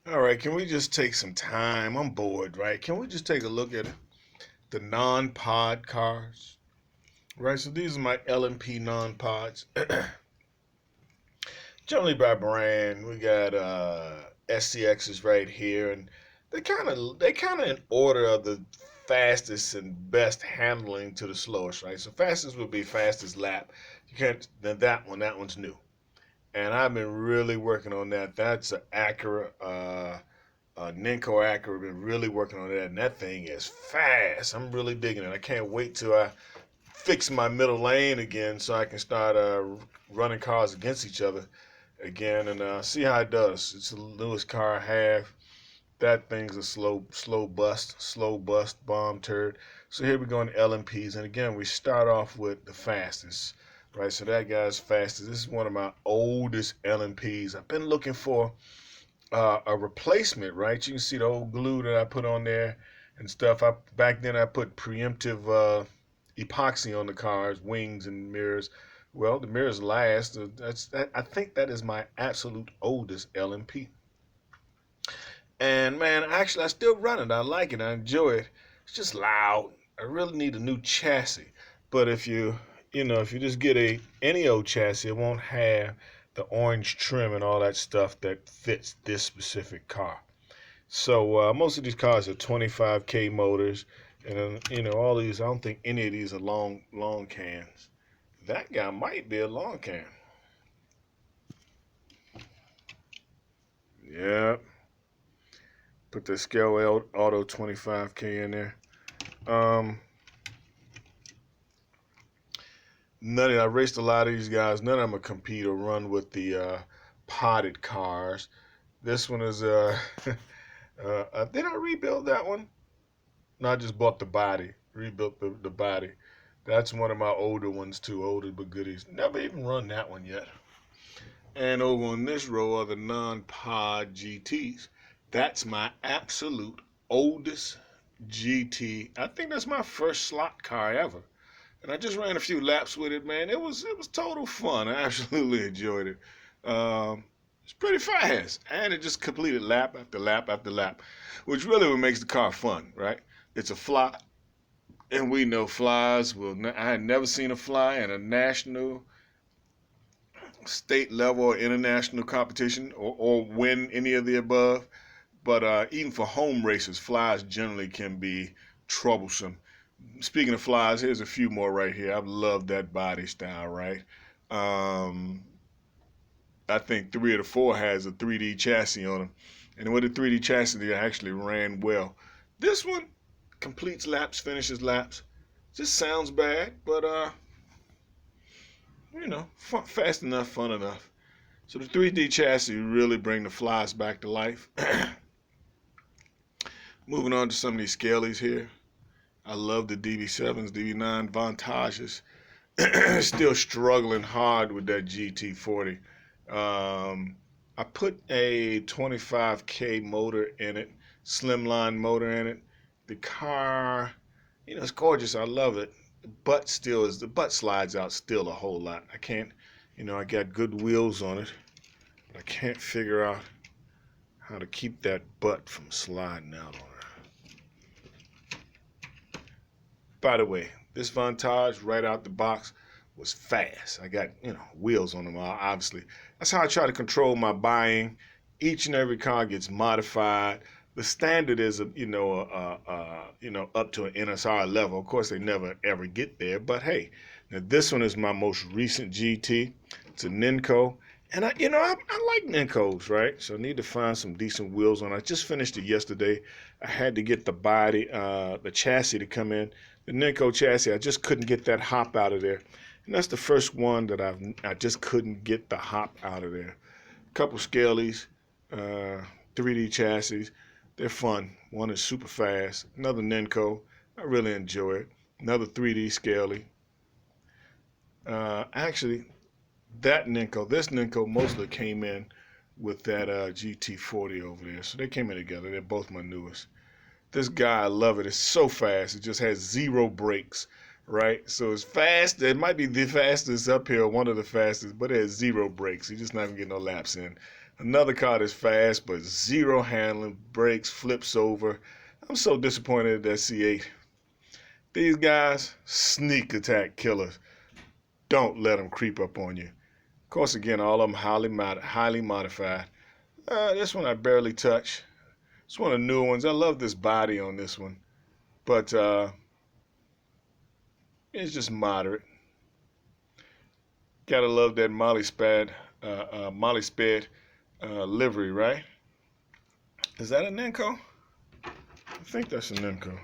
All right, can we just take some time? I'm bored, right? Can we just take a look at the non-pod cars? Right, so these are my LMP non-pods. Generally by brand, we got SCXs right here, and they kind of in order of the fastest and best handling to the slowest, right? So fastest would be fastest lap. You can't then that one's new, and I've been really working on that. That's an Acura. Ninco Acura been really working on that, and that thing is fast. I'm really digging it. I can't wait till I fix my middle lane again, so I can start running cars against each other again and see how it does. It's the newest car I have. That thing's a slow bust, bomb turd. So here we go in LMPs, and again we start off with the fastest, right? So that guy's fastest. This is one of my oldest LMPs. I've been looking for a replacement, right? You can see the old glue that I put on there and stuff. Back then I put preemptive epoxy on the cars, wings and mirrors. Well, the mirrors last. I think that is my absolute oldest LMP. And man, actually, I still run it. I like it. I enjoy it. It's just loud. I really need a new chassis. But if you just get any old chassis, it won't have the orange trim and all that stuff that fits this specific car. So most of these cars are 25K motors, and all these. I don't think any of these are long cans. That guy might be a long can. Yeah, put the Scale Auto 25K in there. Um, I raced a lot of these guys. None of them will compete or run with the potted cars. This one is did I rebuild that one? No, I just bought the body, rebuilt the body. That's one of my older ones too, older but goodies. Never even run that one yet. And over on this row are the non-pod GTs. That's my absolute oldest GT. I think that's my first slot car ever. And I just ran a few laps with it, man. It was total fun. I absolutely enjoyed it. It's pretty fast, and it just completed lap after lap after lap, which really what makes the car fun, right? It's a fly, and we know flies will. I had never seen a fly in a national, state level, or international competition, or win any of the above. But even for home races, flies generally can be troublesome. Speaking of flies, here's a few more right here. I've loved that body style, right? Um, I think 3 of the 4 has a 3D chassis on them. And with the 3D chassis, they actually ran well. This one completes laps, finishes laps. Just sounds bad, but fast enough, fun enough. So the 3D chassis really bring the flies back to life. Moving on to some of these scalies here. I love the DB7s, DB9 Vantages. Still struggling hard with that GT40. I put a 25K motor in it, slimline motor in it. The car, it's gorgeous. I love it. The butt slides out still a whole lot. I can't, I got good wheels on it, but I can't figure out how to keep that butt from sliding out on her. By the way, this Vantage right out the box was fast. I got, wheels on them, obviously. That's how I try to control my buying. Each and every car gets modified. The standard is, up to an NSR level. Of course, they never ever get there. But hey, now this one is my most recent GT. It's a Ninco. And I like Nincos, right? So I need to find some decent wheels on. I just finished it yesterday. I had to get the body, the chassis to come in. The Ninco chassis, I just couldn't get that hop out of there. And that's the first one that I just couldn't get the hop out of there. A couple Scalies, 3D chassis. They're fun. One is super fast. Another Ninco. I really enjoy it. Another 3D Scaly. Actually, this Ninco mostly came in with that GT40 over there. So they came in together. They're both my newest. This guy, I love it. It's so fast. It just has 0 brakes, right? So it's fast. It might be the fastest uphill, one of the fastest, but it has 0 brakes. You're just not even getting no laps in. Another car that's fast, but zero handling, brakes, flips over. I'm so disappointed at that C8. These guys, sneak attack killers. Don't let them creep up on you. Of course, again, all of them highly modified. This one I barely touch. It's one of the newer ones. I love this body on this one, but it's just moderate. Gotta love that Molly Spad livery, right? Is that a Ninco? I think that's a Ninco.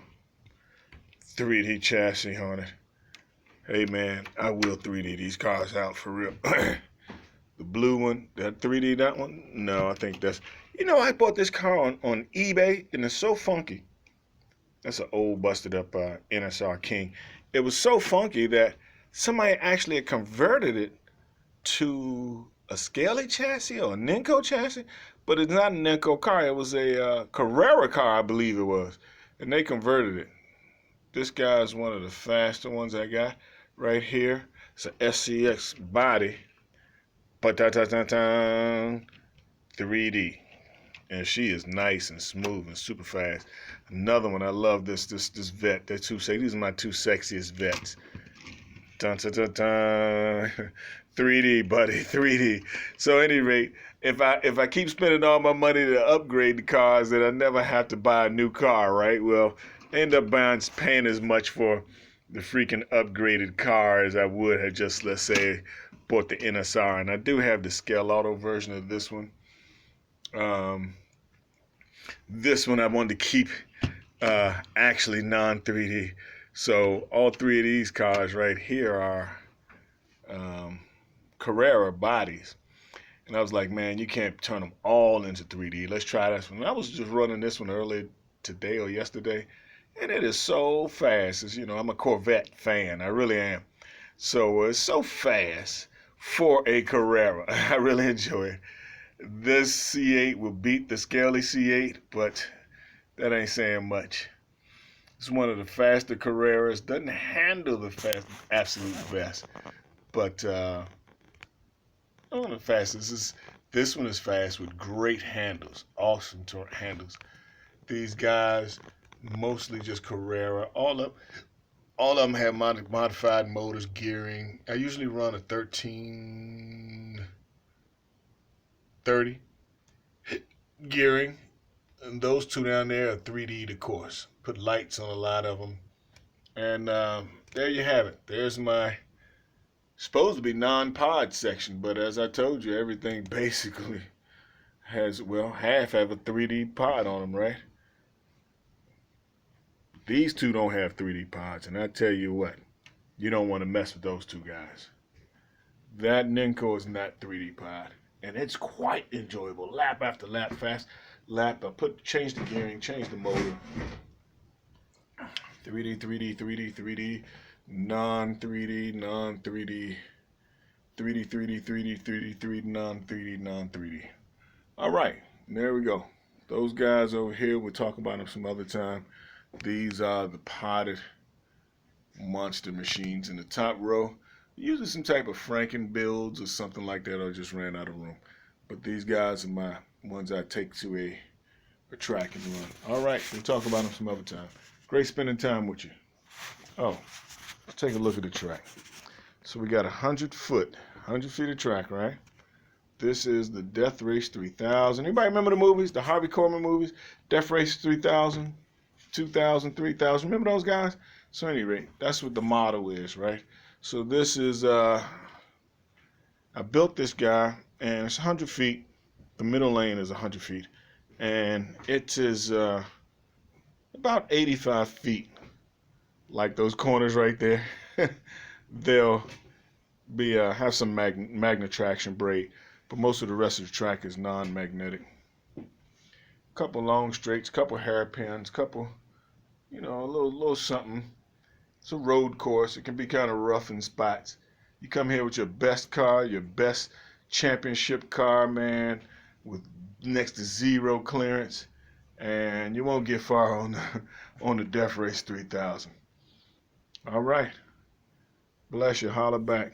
3D chassis on it. Hey man, I will 3D these cars out for real. The blue one, that 3D, that one? No, I think that's... You know, I bought this car on eBay, and it's so funky. That's an old busted up NSR King. It was so funky that somebody actually converted it to a Scaley chassis or a Ninco chassis, but it's not a Ninco car. It was a Carrera car, I believe it was, and they converted it. This guy is one of the faster ones I got right here. It's an SCX body, but 3D, and she is nice and smooth and super fast. Another one, I love this vet. They're two sexy. These are my two sexiest vets. Dun, dun, dun, dun. 3D, buddy, 3D. So at any rate, if I keep spending all my money to upgrade the cars, then I never have to buy a new car, right? Well, I end up paying as much for the freaking upgraded car as I would have just, let's say, bought the NSR. And I do have the Scale Auto version of this one. This one I wanted to keep actually non-3D. So all three of these cars right here are Carrera bodies. And I was like, man, you can't turn them all into 3D. Let's try this one. I was just running this one earlier today or yesterday, and it is so fast. It's, you know, I'm a Corvette fan. I really am. So it's so fast for a Carrera. I really enjoy it. This C8 will beat the Scaley C8, but that ain't saying much. It's one of the faster Carreras. Doesn't handle the absolute best, but one of the fastest. This one is fast with great handles, awesome handles. These guys, mostly just Carrera. All of them have modified motors, gearing. I usually run a 1330 gearing. And those two down there are 3D'd, of course. Put lights on a lot of them. And there you have it. There's my supposed to be non-pod section, but as I told you, everything basically has, well, half have a 3D pod on them, right? These two don't have 3D pods, and I tell you what, you don't want to mess with those two guys. That Ninco is not 3D pod, and it's quite enjoyable. Lap after lap, fast lap. Change the gearing, change the motor. 3D, 3D, 3D, 3D, non-3D, non-3D, 3D, 3D, 3D, 3D, 3D, non-3D, non-3D. All right, there we go. Those guys over here, we'll talk about them some other time. These are the podded monster machines in the top row. Usually some type of Franken builds or something like that, or just ran out of room. But these guys are my ones I take to a track and run. All right, we'll talk about them some other time. Great spending time with you. Oh, let's take a look at the track. So we got 100 feet of track, right? This is the Death Race 3000. Anybody remember the movies, the Harvey Korman movies? Death Race 3000, 2000, 3000. Remember those guys? So anyway, that's what the model is, right? So this is, I built this guy, and it's 100 feet. The middle lane is 100 feet. And it is about 85 feet, like those corners right there. They'll be have some magnet traction braid, but most of the rest of the track is non-magnetic. Couple long straights, couple hairpins, couple, you know, a little something. It's a road course. It can be kind of rough in spots. You come here with your best car, your best championship car, man, with next to zero clearance, and you won't get far on the Death Race 3000. All right. Bless you. Holler back.